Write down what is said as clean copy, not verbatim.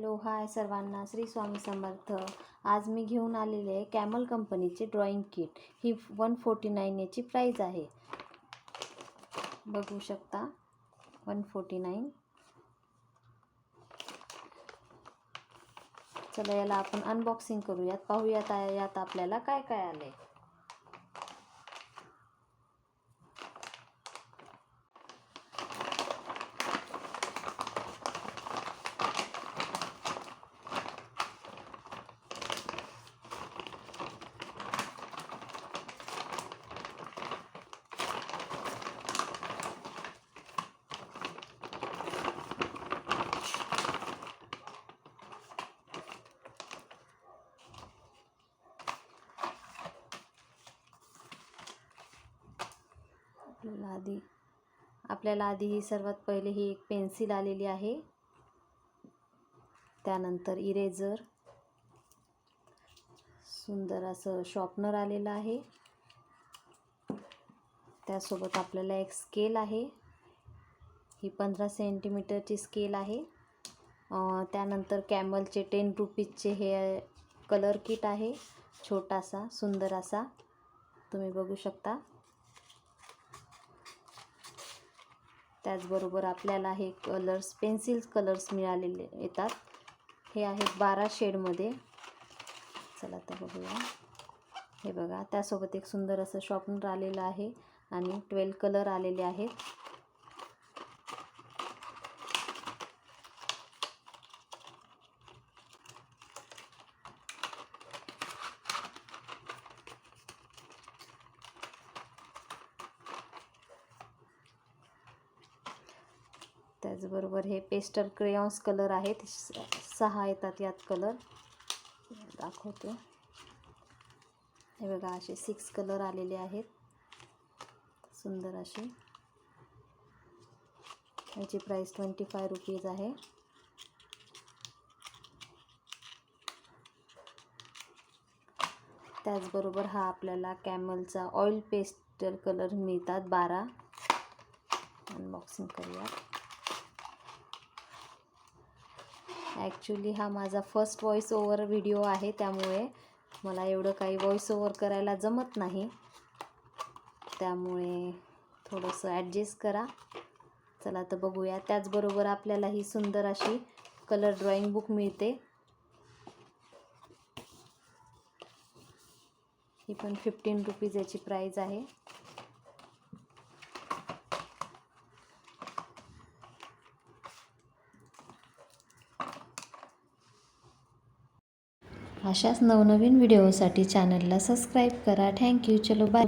Hello hi सर्वांना, श्री स्वामी समर्थ। आज मी घेऊन आलेले आहे कॅमल कंपनीचे ड्रॉइंग किट। ही 149 याची प्राइस आहे, बघू शकता 149। चला याला आपण अनबॉक्सिंग करूयात, पाहूयात यात आपल्याला काय काय आले। आपल्याला आधी ही सर्वात पहिले ही एक पेन्सिल आलेली आहे, त्यानंतर इरेजर, सुंदर असं शॉर्पनर आलेलं आहे, त्यासोबत आपल्याला एक स्केल आहे, ही 15 सेंटीमीटरची स्केल आहे। त्यानंतर कॅमलचे 10 रुपीजचे हे कलर किट आहे, छोटासा सुंदर असा, तुम्ही बघू शकता। त्याचबरोबर आपल्याला हे कलर्स, पेन्सिल कलर्स मिळालेले येतात, हे आहेत 12 शेडमध्ये। चला तर बघूया, हे बघा त्यासोबत एक सुंदर असं शॉर्पनर आलेलं आहे आणि 12 कलर आलेले आहेत। त्याचबरोबर हे पेस्टल क्रेयॉन्स कलर आहेत, 6 येतात यात कलर, दाखवते। हे बघा असे 6 कलर आलेले आहेत, सुंदर असे। याची प्राइस 25 रुपीज आहे। त्याचबरोबर हा आपल्याला कॅमलचा ऑइल पेस्टल कलर मिळतात 12। अनबॉक्सिंग करूया। ॲक्च्युली हा माझा फर्स्ट व्हॉइस ओव्हर व्हिडिओ आहे, त्यामुळे मला एवढं काही व्हॉइस ओव्हर करायला जमत नाही, त्यामुळे थोडंसं ॲडजस्ट करा। चला तर बघूया। त्याचबरोबर आपल्याला ही सुंदर अशी कलर ड्रॉइंग बुक मिळते, ही पण 15 रुपीज याची प्राइस आहे। अशाच नवनवीन व्हिडिओसाठी चॅनलला सबस्क्राईब करा। थँक्यू, चलो बाय।